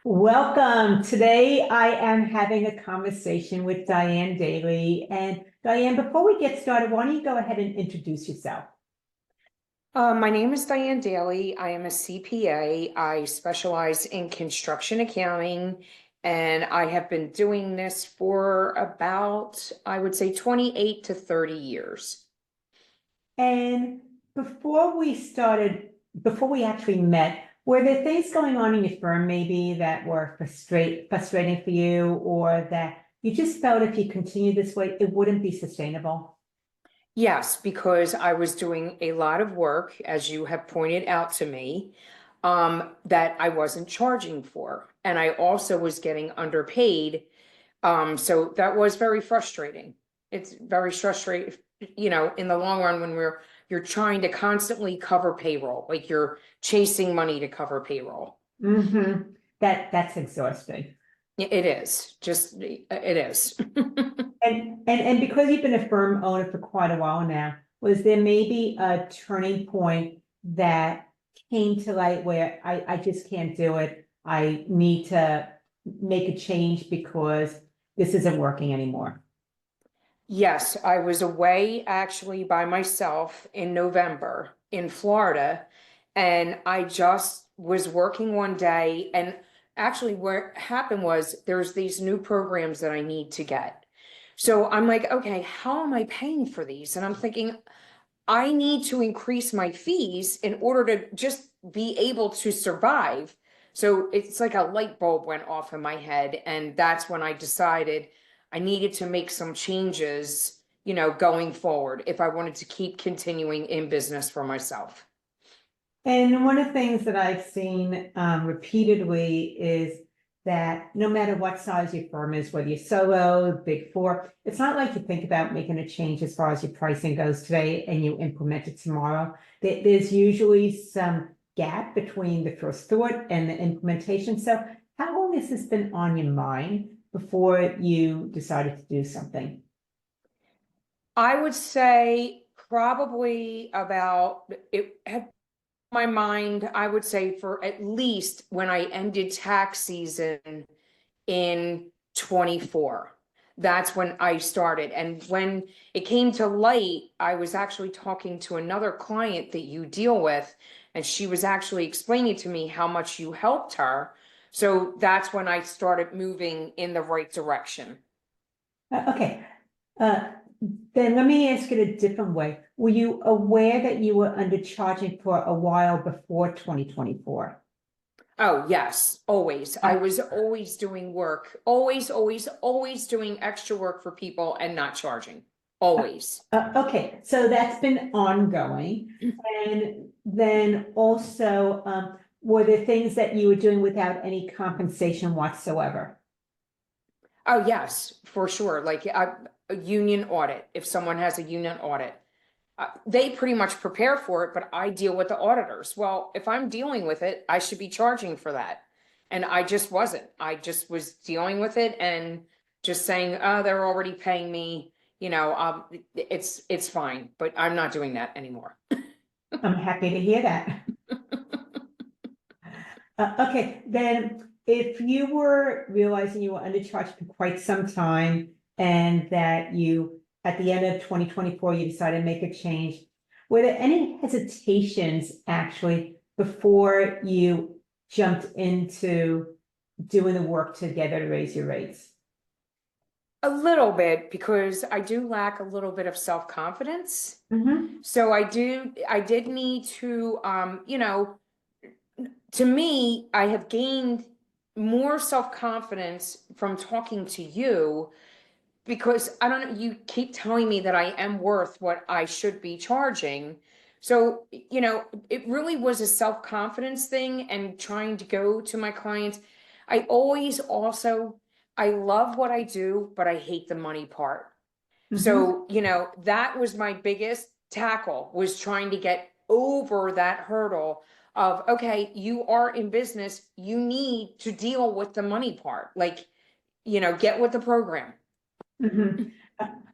Welcome. Today I am having a conversation with Diane Daily. And Diane, before we get started, why don't you go ahead and introduce yourself? My name is Diane Daily. I am a CPA. I specialize in construction accounting, and I have been doing this for about, I would say, 28 to 30 years. And before we actually met, were there things going on in your firm maybe that were frustrating for you, or that you just felt if you continued this way, it wouldn't be sustainable? Yes, because I was doing a lot of work, as you have pointed out to me, that I wasn't charging for. And I also was getting underpaid. So that was very frustrating. It's very frustrating, in the long run when you're trying to constantly cover payroll, like you're chasing money to cover payroll. Mm-hmm. That's exhausting. It is, it is. And because you've been a firm owner for quite a while now, was there maybe a turning point that came to light where I just can't do it? I need to make a change because this isn't working anymore. Yes, I was away actually by myself in November in Florida, and I just was working one day. And actually, what happened was there's these new programs that I need to get. So I'm like, okay, how am I paying for these? And I'm thinking, I need to increase my fees in order to just be able to survive. So it's like a light bulb went off in my head. And that's when I decided I needed to make some changes, going forward if I wanted to keep continuing in business for myself. And one of the things that I've seen repeatedly is that no matter what size your firm is, whether you're solo, big four, it's not like you think about making a change as far as your pricing goes today and you implement it tomorrow. There's usually some gap between the first thought and the implementation. So how long has this been on your mind before you decided to do something? I would say probably about it had my mind, I would say for at least when I ended tax season in 24. That's when I started. And when it came to light, I was actually talking to another client that you deal with, and she was actually explaining to me how much you helped her. So that's when I started moving in the right direction. Okay. Uh, then let me ask it a different way. Were you aware that you were undercharging for a while before 2024? Oh, yes, always. I Uh, was always doing work, always, always, always doing extra work for people and not charging. Always. okay, so that's been ongoing. And then also, were there things that you were doing without any compensation whatsoever? Oh, yes, for sure. Like a union audit, if someone has a union audit, they pretty much prepare for it, but I deal with the auditors. Well, if I'm dealing with it, I should be charging for that. And I just wasn't. I just was dealing with it and just saying, oh, they're already paying me, it's fine, but I'm not doing that anymore. I'm happy to hear that. Okay, then if you were realizing you were undercharged for quite some time and that you, at the end of 2024, you decided to make a change, were there any hesitations actually before you jumped into doing the work together to raise your rates? A little bit because I do lack a little bit of self-confidence. Mm-hmm. So I did need to, to me, I have gained more self-confidence from talking to you because I don't know, you keep telling me that I am worth what I should be charging. So, it really was a self-confidence thing and trying to go to my clients. I always also, I love what I do, but I hate the money part. Mm-hmm. So, that was my biggest tackle was trying to get over that hurdle of, okay, you are in business, you need to deal with the money part. Like, get with the program. Mm-hmm.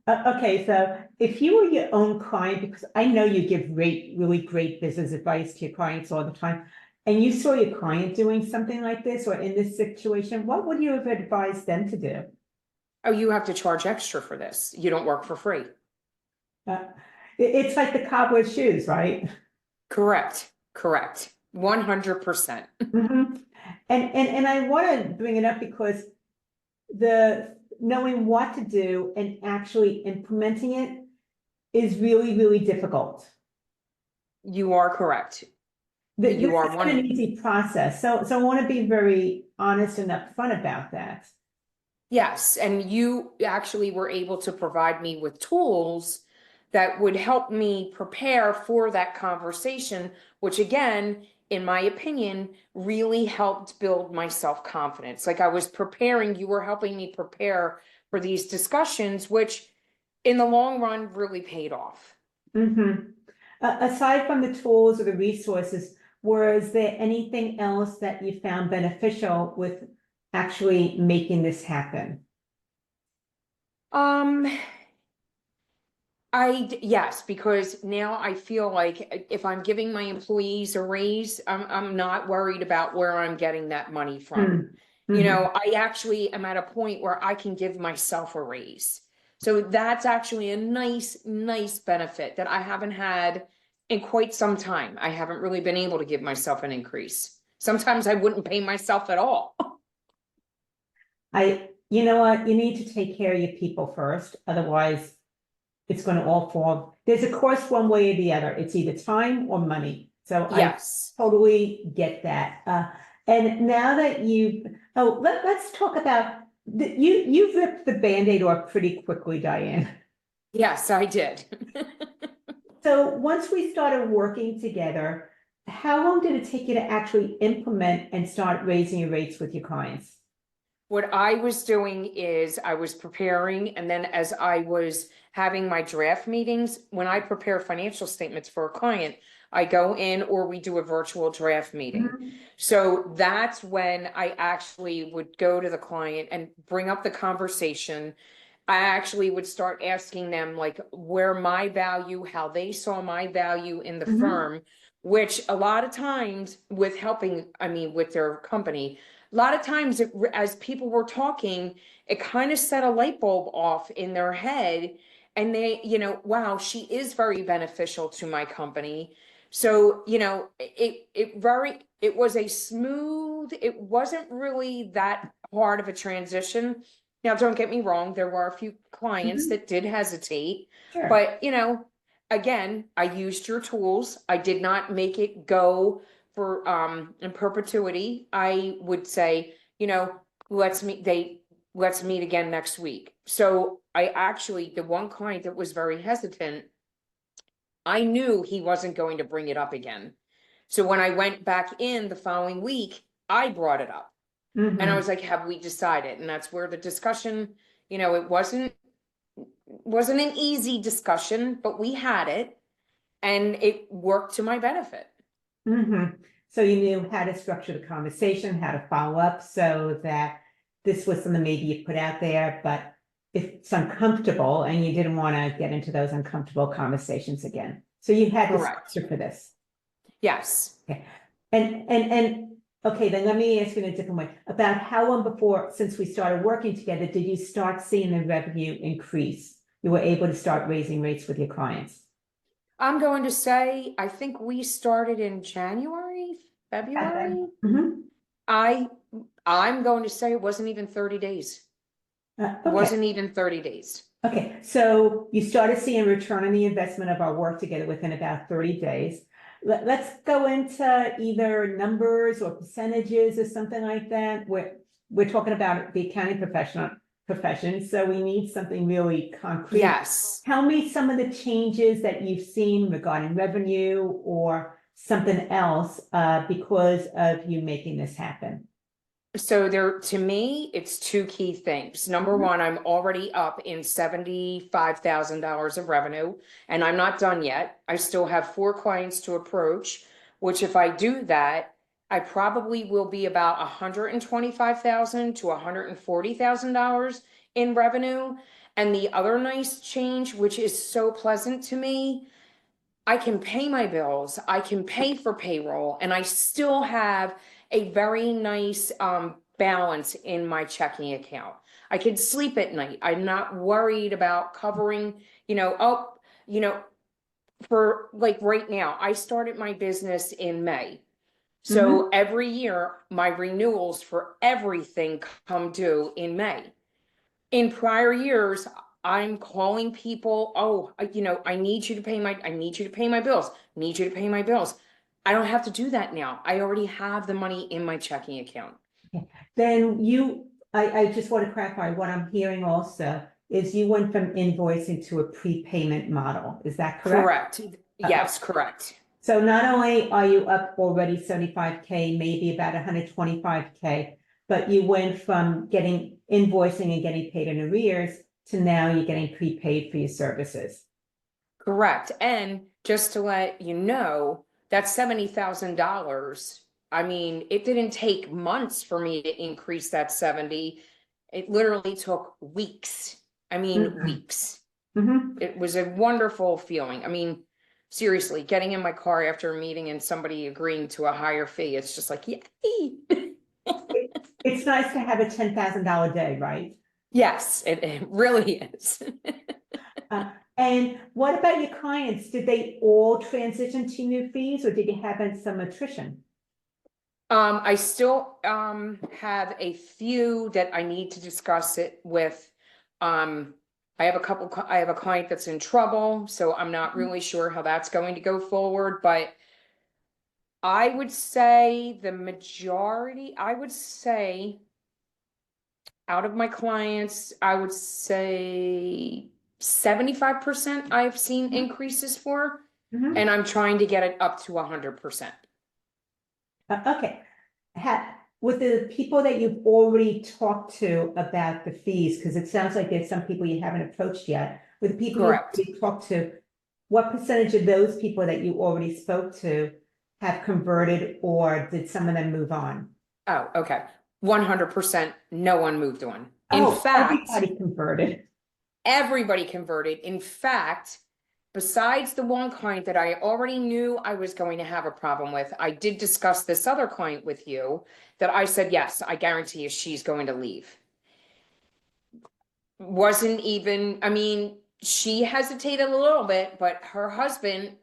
Okay, so if you were your own client, because I know you give really great business advice to your clients all the time, and you saw your client doing something like this or in this situation, what would you have advised them to do? Oh, you have to charge extra for this. You don't work for free. Uh, it's like the cowboy shoes, right? Correct, correct. 100%. Mhm. And I want to bring it up because the knowing what to do and actually implementing it is really, really difficult. You are correct. This You are isn't an one. easy process, so I want to be very honest and upfront about that. Yes, and you actually were able to provide me with tools that would help me prepare for that conversation, which again, in my opinion, really helped build my self-confidence. Like I was preparing, you were helping me prepare for these discussions, which in the long run really paid off. Mhm. Aside from the tools or the resources, was there anything else that you found beneficial with actually making this happen? Um, yes, because now I feel like if I'm giving my employees a raise, I'm not worried about where I'm getting that money from. Mm. You Mhm. know, I actually am at a point where I can give myself a raise. So that's actually a nice benefit that I haven't had in quite some time. I haven't really been able to give myself an increase. Sometimes I wouldn't pay myself at all. You know what, you need to take care of your people first, otherwise it's gonna all fall. There's a course one way or the other. It's either time or money. So I Yes. totally get that. And now that let's talk about you ripped the Band-Aid off pretty quickly, Diane. Yes, I did. So once we started working together, how long did it take you to actually implement and start raising your rates with your clients? What I was doing is I was preparing, and then as I was having my draft meetings, when I prepare financial statements for a client, I go in or we do a virtual draft meeting. Mhm. So that's when I actually would go to the client and bring up the conversation. I actually would start asking them like where my value, how they saw my value in the Mhm. firm, which a lot of times with helping, I mean, with their company, a lot of times as people were talking, it kind of set a light bulb off in their head. And they, wow, she is very beneficial to my company. So, it was a smooth, it wasn't really that hard of a transition. Now, don't get me wrong, there were a few clients Mhm. that did hesitate, Sure. but again, I used your tools. I did not make it go for in perpetuity. I would say, let's meet again next week. So I actually, the one client that was very hesitant, I knew he wasn't going to bring it up again. So when I went back in the following week, I brought it up. And I Mhm. was like, have we decided? And that's where the discussion, it wasn't an easy discussion, but we had it and it worked to my benefit. Mhm. So you knew how to structure the conversation, how to follow up so that this was something maybe you put out there, but it's uncomfortable and you didn't want to get into those uncomfortable conversations again. So you had the Correct. structure for this. Yes. Okay. And okay, then let me ask you in a different way. About how long before, since we started working together, did you start seeing the revenue increase? You were able to start raising rates with your clients? I'm going to say, I think we started in January, Okay. February. Mhm. I, I'm going to say it wasn't even 30 days. Okay. Wasn't even 30 days. Okay, so you started seeing return on the investment of our work together within about 30 days. Let's go into either numbers or percentages or something like that. We're talking about the accounting profession, so we need something really concrete. Yes. Tell me some of the changes that you've seen regarding revenue or something else because of you making this happen. So to me, it's two key things. Number Mhm. one, I'm already up in $75,000 of revenue, and I'm not done yet. I still have 4 clients to approach, which if I do that, I probably will be about 125,000 to $140,000 in revenue. And the other nice change, which is so pleasant to me, I can pay my bills, I can pay for payroll, and I still have a very nice balance in my checking account. I can sleep at night. I'm not worried about covering, oh, you know, for like right now, I started my business in May. Mm-hmm. So every year, my renewals for everything come due in May. In prior years, I'm calling people, oh, I need you to pay I need you to pay my bills, need you to pay my bills. I don't have to do that now. I already have the money in my checking account. Then I just want to clarify, what I'm hearing also is you went from invoicing to a prepayment model. Is that correct? Correct. Yes, correct. So not only are you up already 75K, maybe about 125K, but you went from getting invoicing and getting paid in arrears to now you're getting prepaid for your services. Correct. And just to let you know, that's $70,000. I mean, it didn't take months for me to increase that 70. It literally took weeks. I mean, Mhm. weeks. Mhm. It was a wonderful feeling. I mean, seriously, getting in my car after a meeting and somebody agreeing to a higher fee, it's just like, yay. It's nice to have a $10,000 day, right? Yes, it really is. And what about your clients? Did they all transition to new fees or did you have some attrition? I still have a few that I need to discuss it with. Um, I have a client that's in trouble, so I'm not really sure how that's going to go forward, but I would say the majority, I would say out of my clients, I would say 75% I've seen increases for, Mhm. and I'm trying to get it up to 100%. Okay. With the people that you've already talked to about the fees, because it sounds like there's some people you haven't approached yet, with the people you've Correct. already talked to, what percentage of those people that you already spoke to have converted or did some of them move on? Oh, okay. 100%, no one moved on. In Oh, fact, everybody converted. everybody converted. In fact, besides the one client that I already knew I was going to have a problem with, I did discuss this other client with you that I said, yes, I guarantee you she's going to leave. Wasn't even, I mean, she hesitated a little bit, but her husband,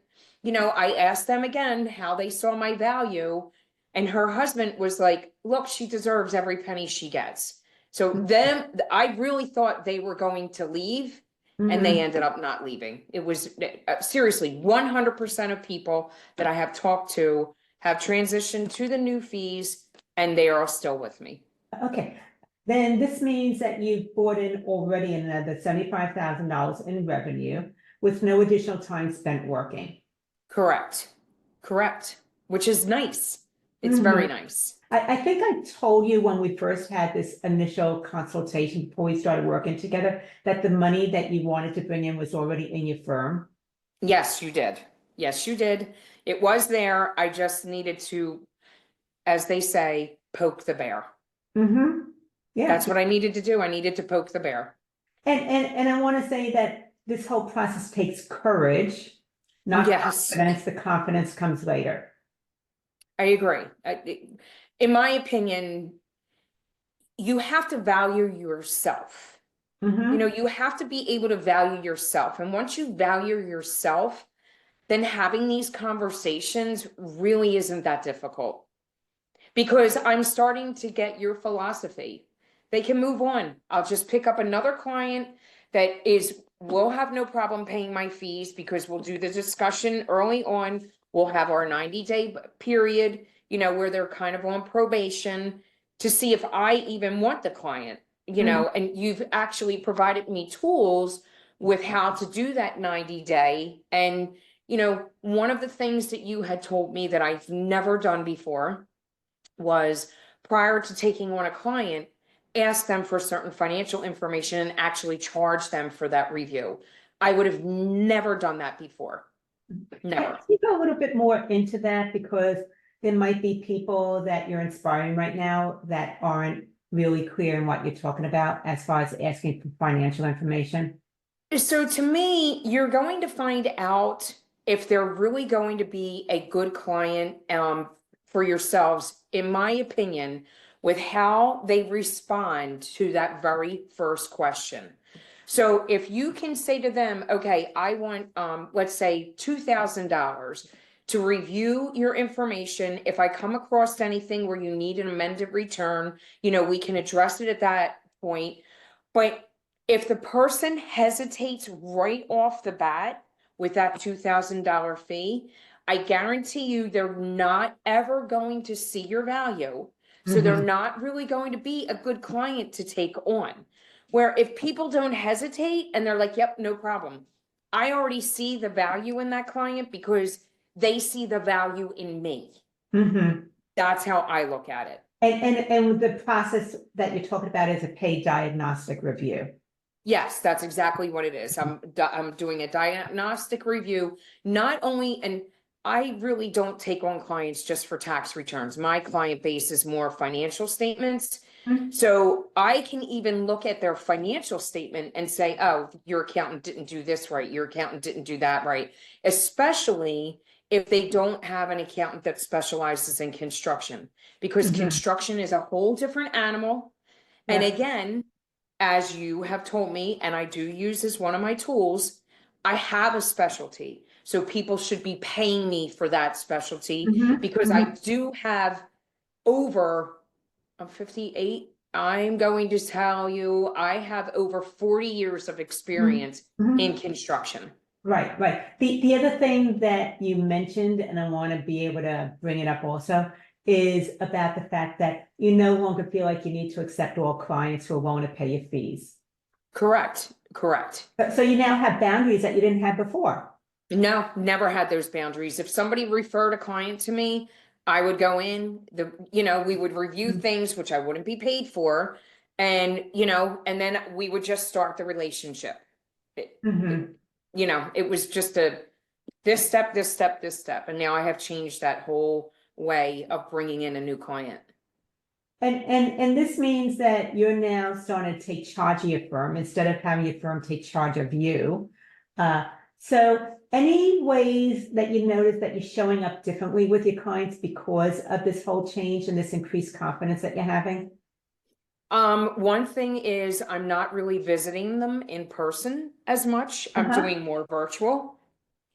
I asked them again how they saw my value, and her husband was like, look, she deserves every penny she gets. So I really thought they were going to leave, and they Mhm. ended up not leaving. It was seriously 100% of people that I have talked to have transitioned to the new fees, and they are still with me. Okay, then this means that you've brought in already another $75,000 in revenue with no additional time spent working. Correct. Correct. Which is nice. It's very Mhm. nice. I think I told you when we first had this initial consultation before we started working together, that the money that you wanted to bring in was already in your firm. Yes, you did. Yes, you did. It was there. I just needed to, as they say, poke the bear. Mm-hmm. Yeah, That's what I needed to do. I needed to poke the bear. and I want to say that this whole process takes courage, not Yes, confidence. The confidence comes later. I agree. In my opinion, you have to value yourself. Mm-hmm. You have to be able to value yourself. And once you value yourself, then having these conversations really isn't that difficult. Because I'm starting to get your philosophy. They can move on. I'll just pick up another client that will have no problem paying my fees because we'll do the discussion early on. We'll have our 90-day period, where they're kind of on probation to see if I even want the client, Mm-hmm. and you've actually provided me tools with how to do that 90-day. And, one of the things that you had told me that I've never done before was prior to taking on a client, ask them for certain financial information and actually charge them for that review. I would have never done that before. Can Never. you go a little bit more into that? Because there might be people that you're inspiring right now that aren't really clear in what you're talking about as far as asking for financial information. So to me, you're going to find out if they're really going to be a good client, for yourselves, in my opinion, with how they respond to that very first question. So if you can say to them, okay, I want, let's say $2,000 to review your information. If I come across anything where you need an amended return, we can address it at that point. But if the person hesitates right off the bat with that $2,000 fee, I guarantee you they're not ever going to see your value. So they're not really going to be a good client to take on. Where if people don't hesitate and they're like, yep, no problem. I already see the value in that client because they see the value in me. That's how I look at it. And the process that you're talking about is a paid diagnostic review. Yes, that's exactly what it is. I'm doing a diagnostic review, not only, and I really don't take on clients just for tax returns. My client base is more financial statements. So I can even look at their financial statement and say, oh, your accountant didn't do this right. Your accountant didn't do that right. Especially if they don't have an accountant that specializes in construction, because construction is a whole different animal. And again, as you have told me, and I do use as one of my tools, I have a specialty. So people should be paying me for that specialty because I do have I'm 58. I'm going to tell you, I have over 40 years of experience in construction. Right, right. The other thing that you mentioned, and I want to be able to bring it up also, is about the fact that you no longer feel like you need to accept all clients who are willing to pay your fees. Correct. So you now have boundaries that you didn't have before. No, never had those boundaries. If somebody referred a client to me, I would go in, we would review things which I wouldn't be paid for. And, and then we would just start the relationship. It was just this step, this step, this step. And now I have changed that whole way of bringing in a new client. And this means that you're now starting to take charge of your firm instead of having your firm take charge of you. So any ways that you notice that you're showing up differently with your clients because of this whole change and this increased confidence that you're having? One thing is I'm not really visiting them in person as much. I'm doing more virtual,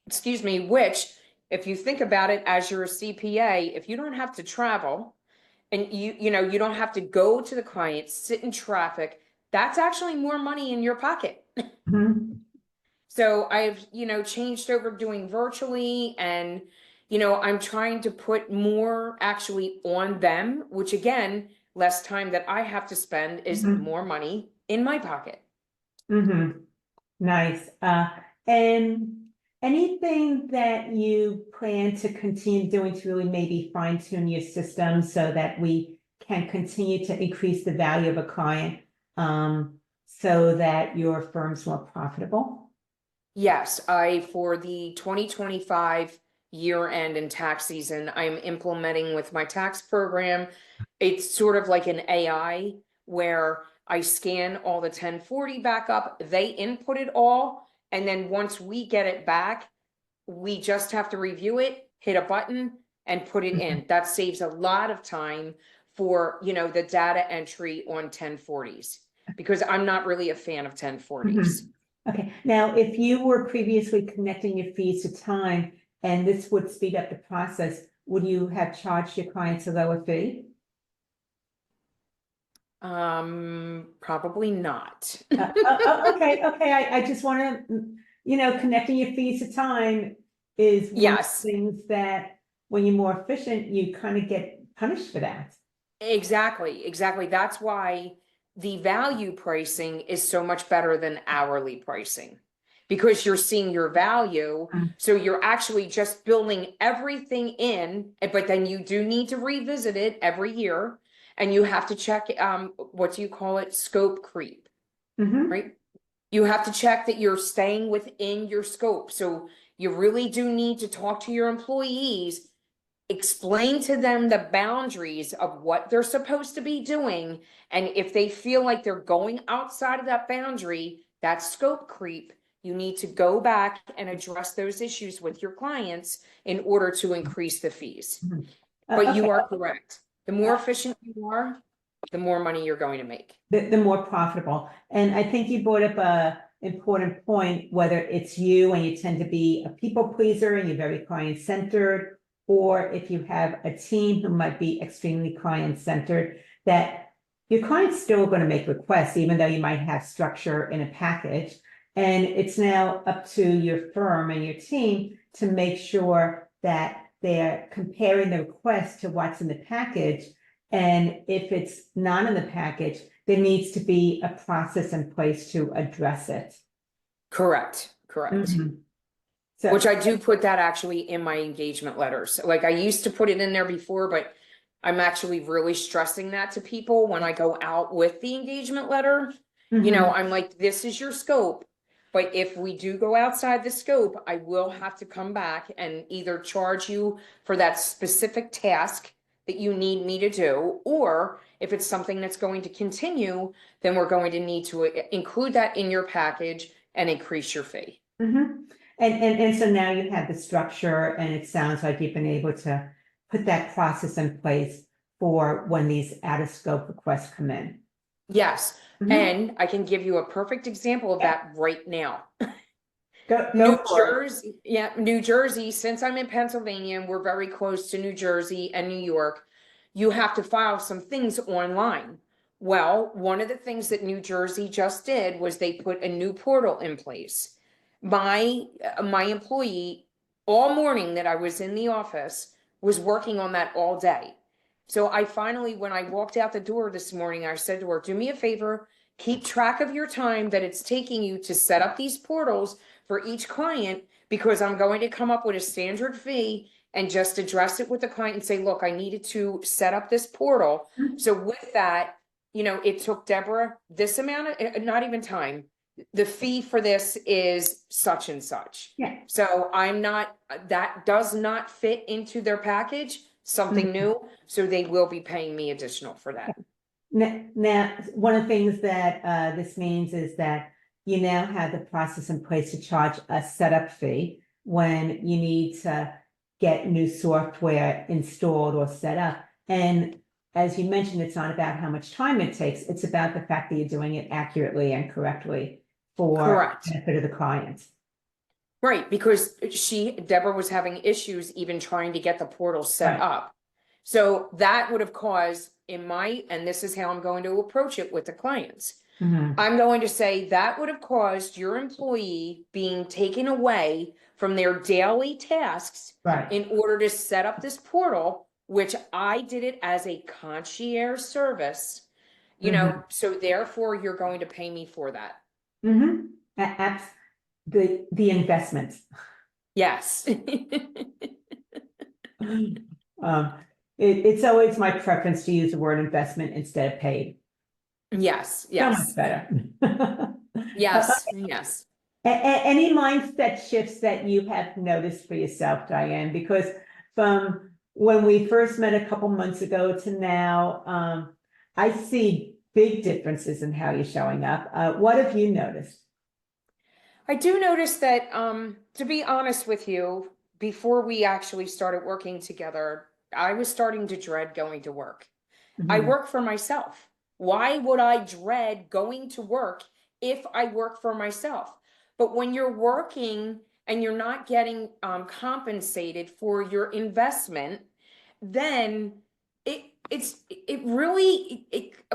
which if you think about it, as you're a CPA, if you don't have to travel and you don't have to go to the client, sit in traffic, that's actually more money in your pocket. So I've, changed over doing virtually, and, I'm trying to put more actually on them, which again, less time that I have to spend is more money in my pocket. Nice. And anything that you plan to continue doing to really maybe fine tune your system so that we can continue to increase the value of a client, so that your firm's more profitable? Yes, for the 2025 year end and tax season, I'm implementing with my tax program. It's sort of like an AI where I scan all the 1040 back up, they input it all, and then once we get it back, we just have to review it, hit a button, and put it in. That saves a lot of time for, the data entry on 1040s, because I'm not really a fan of 1040s. Okay, now if you were previously connecting your fees to time and this would speed up the process, would you have charged your clients a lower fee? Probably not. Okay, I just want to, connecting your fees to time is one of the things that when you're more efficient, you kind of get punished for that. Exactly. That's why the value pricing is so much better than hourly pricing, because you're seeing your value. So you're actually just building everything in, but then you do need to revisit it every year, and you have to check, what do you call it? Scope creep, right? You have to check that you're staying within your scope. So you really do need to talk to your employees, explain to them the boundaries of what they're supposed to be doing. And if they feel like they're going outside of that boundary, that scope creep, you need to go back and address those issues with your clients in order to increase the fees. Mhm. But you Okay. are correct. The more efficient you are, the more money you're going to make. The more profitable. And I think you brought up a important point, whether it's you and you tend to be a people pleaser and you're very client centered, or if you have a team who might be extremely client centered, that your client's still going to make requests, even though you might have structure in a package. And it's now up to your firm and your team to make sure that they're comparing the request to what's in the package. And if it's not in the package, there needs to be a process in place to address it. Correct, correct. Mhm. So, Which I do put that actually in my engagement letters. Like I used to put it in there before, but I'm actually really stressing that to people when I go out with the engagement letter. You know, mhm, I'm like, this is your scope. But if we do go outside the scope, I will have to come back and either charge you for that specific task that you need me to do, or if it's something that's going to continue, then we're going to need to include that in your package and increase your fee. mhm. And so now you have the structure and it sounds like you've been able to put that process in place for when these out of scope requests come in. Yes, Mhm. and I can give you a perfect example of Yeah, that right now. go New for it. Jersey, yeah, New Jersey, since I'm in Pennsylvania and we're very close to New Jersey and New York, you have to file some things online. Well, one of the things that New Jersey just did was they put a new portal in place. My employee, all morning that I was in the office, was working on that all day. So I finally, when I walked out the door this morning, I said to her, do me a favor, keep track of your time that it's taking you to set up these portals for each client, because I'm going to come up with a standard fee and just address it with the client and say, look, I needed to set up this portal. So with that, you know, it took Deborah this amount of, not even time. The fee for this is such and such. Yeah. So I'm not, that does not fit into their package, something Mhm. new. So they will be paying me additional for that. Now, one of the things that this means is that you now have the process in place to charge a setup fee when you need to get new software installed or set up. And as you mentioned, it's not about how much time it takes, it's about the fact that you're doing it accurately and correctly for the Correct. benefit of the client. Right, because Deborah was having issues even trying to get the portal set Right. up. So that would have caused and this is how I'm going to approach it with the clients. Mhm. I'm going to say that would have caused your employee being taken away from their daily tasks Right. in order to set up this portal, which I did it as a concierge service, you know, Mhm. so therefore you're going to pay me for that. Mhm. The investment. Yes. Um, it's always my preference to use the word investment instead of paid. Yes, So much yes, better. yes, yes. Any mindset shifts that you have noticed for yourself, Diane? Because from when we first met a couple months ago to now, I see big differences in how you're showing up. What have you noticed? I do notice that, to be honest with you, before we actually started working together, I was starting to dread going to work. I Mhm. work for myself. Why would I dread going to work if I work for myself? But when you're working and you're not getting compensated for your investment, then it really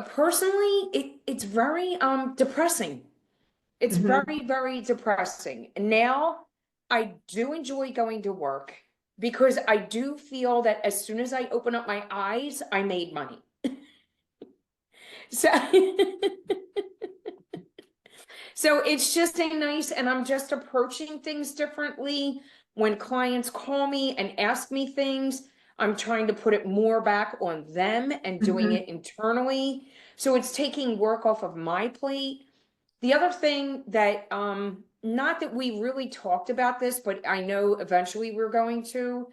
personally it's very depressing. It's Mhm. very, very depressing. And now I do enjoy going to work because I do feel that as soon as I open up my eyes, I made money. So, so it's just a nice, and I'm just approaching things differently. When clients call me and ask me things, I'm trying to put it more back on them and doing Mhm. it internally. So it's taking work off of my plate. The other thing that, not that we really talked about this, but I know eventually we're going to,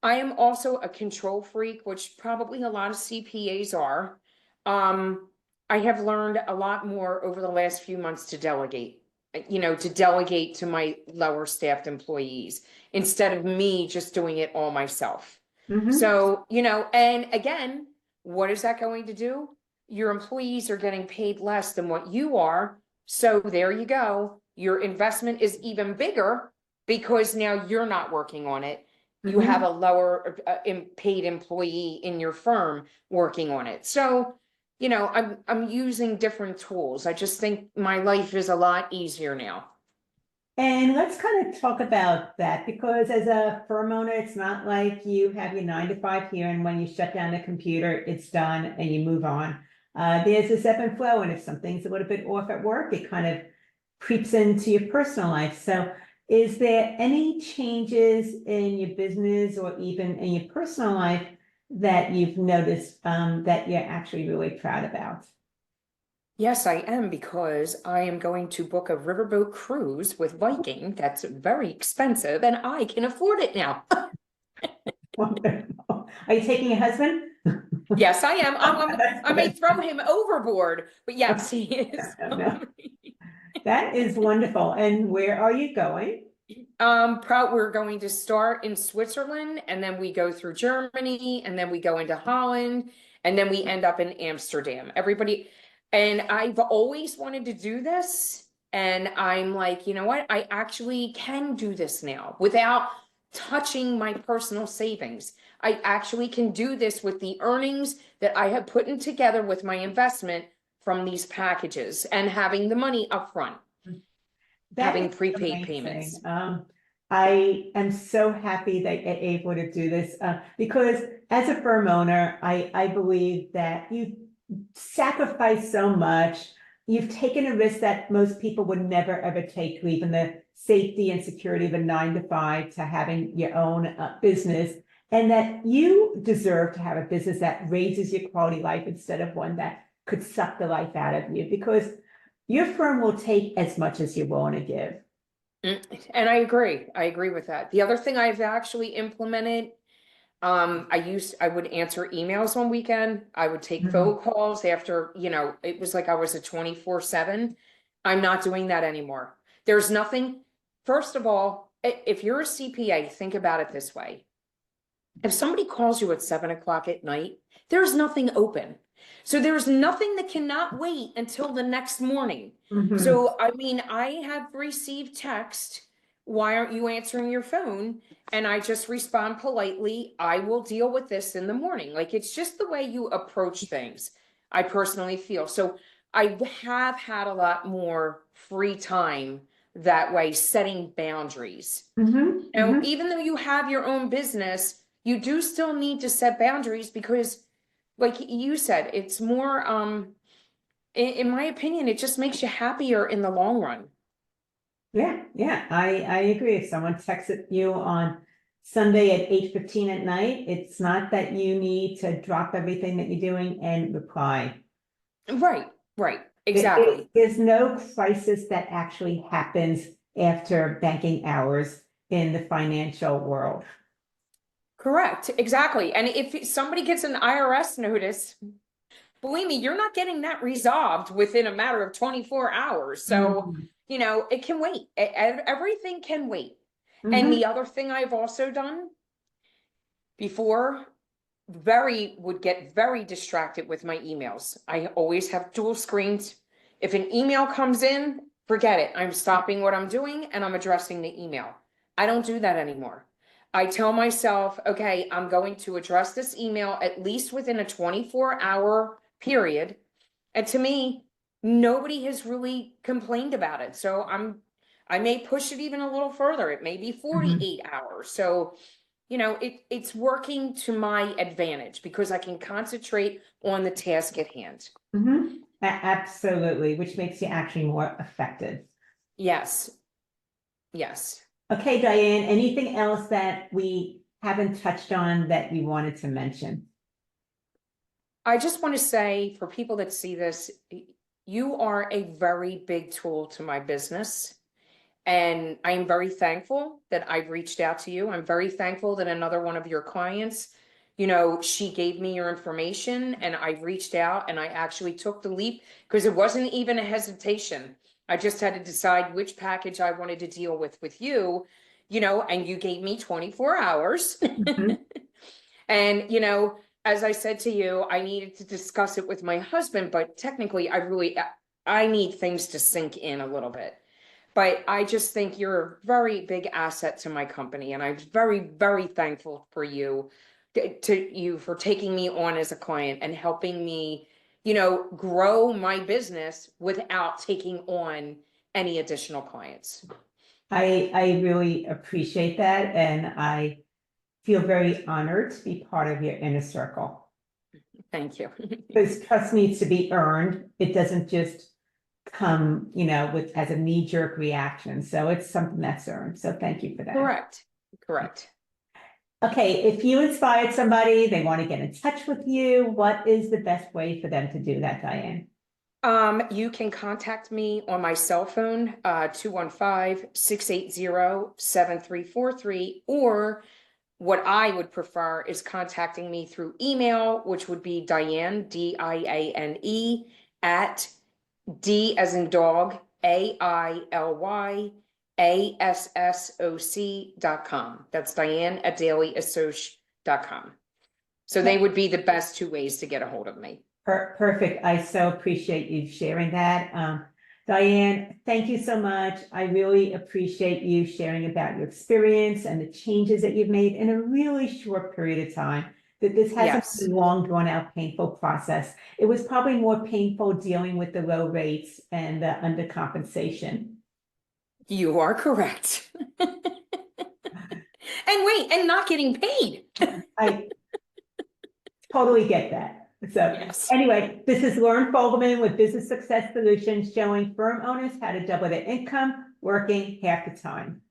I am also a control freak, which probably a lot of CPAs are. Um, I have learned a lot more over the last few months to delegate. to delegate to my lower staffed employees instead of me just doing it all myself. Mhm. So, and again, what is that going to do? Your employees are getting paid less than what you are. So there you go. Your investment is even bigger because now you're not working on it. You have Mhm. a lower paid employee in your firm working on it. So, I'm using different tools. I just think my life is a lot easier now. And let's kind of talk about that because as a firm owner, it's not like you have your 9 to 5 here and when you shut down the computer, it's done and you move on. There's this ebb and flow, and if something's a little bit off at work, it kind of creeps into your personal life. So is there any changes in your business or even in your personal life that you've noticed that you're actually really proud about? Yes, I am, because I am going to book a riverboat cruise with Viking that's very expensive and I can afford it now. Wonderful. Are you taking your husband? Yes, I am. That's I may good. throw him overboard, but yes, he is. No, that is wonderful. And where are you going? We're going to start in Switzerland and then we go through Germany and then we go into Holland and then we end up in Amsterdam. And I've always wanted to do this. And I'm like, you know what? I actually can do this now without touching my personal savings. I actually can do this with the earnings that I have put in together with my investment from these packages and having the money upfront, That having is prepaid amazing. payments. I am so happy that you're able to do this because as a firm owner, I believe that you sacrifice so much. You've taken a risk that most people would never ever take, leaving the safety and security of a 9 to 5 to having your own business, and that you deserve to have a business that raises your quality life instead of one that could suck the life out of you because your firm will take as much as you're willing to give. And I agree. I agree with that. The other thing I've actually implemented, I would answer emails on weekend. I would take Mhm. phone calls after, it was like I was a 24/7. I'm not doing that anymore. There's nothing, first of all, if you're a CPA, think about it this way. If somebody calls you at 7 o'clock at night, there's nothing open. So there's nothing that cannot wait until the next morning. Mhm. So, I mean, I have received text, why aren't you answering your phone? And I just respond politely, I will deal with this in the morning. Like, it's just the way you approach things, I personally feel. So I have had a lot more free time that way, setting boundaries. Mhm. Now, Mhm. even though you have your own business, you do still need to set boundaries because, like you said, it's more, in my opinion, it just makes you happier in the long run. Yeah, yeah, I agree. If someone texts you on Sunday at 8:15 at night, it's not that you need to drop everything that you're doing and reply. Right, right, exactly. There's no crisis that actually happens after banking hours in the financial world. Correct, exactly. And if somebody gets an IRS notice, believe me, you're not getting that resolved within a matter of 24 hours. So, Mhm. it can wait. Everything can wait. And Mhm. the other thing I've also done before, would get very distracted with my emails. I always have dual screens. If an email comes in, forget it. I'm stopping what I'm doing and I'm addressing the email. I don't do that anymore. I tell myself, okay, I'm going to address this email at least within a 24-hour period. And to me, nobody has really complained about it. So I may push it even a little further. It may be Mhm. 48 hours. So it's working to my advantage because I can concentrate on the task at hand. Mhm. Absolutely, which makes you actually more effective. Yes, yes. Okay, Diane, anything else that we haven't touched on that you wanted to mention? I just want to say, for people that see this, you are a very big tool to my business. And I am very thankful that I've reached out to you. I'm very thankful that another one of your clients, she gave me your information and I reached out and I actually took the leap because it wasn't even a hesitation. I just had to decide which package I wanted to deal with you, and you gave me 24 hours. Mhm. And, as I said to you, I needed to discuss it with my husband, but technically I need things to sink in a little bit. But I just think you're a very big asset to my company, and I'm very, very thankful for you, to you for taking me on as a client and helping me, grow my business without taking on any additional clients. I really appreciate that, and I feel very honored to be part of your inner circle. Thank you. Because trust needs to be earned. It doesn't just come, with as a knee-jerk reaction. So it's something that's earned. So thank you for that. Correct. Correct. Okay, if you inspired somebody, they want to get in touch with you, what is the best way for them to do that, Diane? You can contact me on my cell phone, 215-680-7343, or what I would prefer is contacting me through email, which would be Diane, Diane, at D as in dog, AILYASSOC.com. That's Diane at dailyassociate.com. So they would be the best two ways to get a hold of me. Perfect. I so appreciate you sharing that. Diane, thank you so much. I really appreciate you sharing about your experience and the changes that you've made in a really short period of time. That this hasn't Yes. been a long, drawn out, painful process. It was probably more painful dealing with the low rates and the undercompensation. You are correct. And wait, and not getting paid. I totally get that. So Yes. anyway, this is Lauren Fogelman with Business Success Solutions, showing firm owners how to double their income working half the time.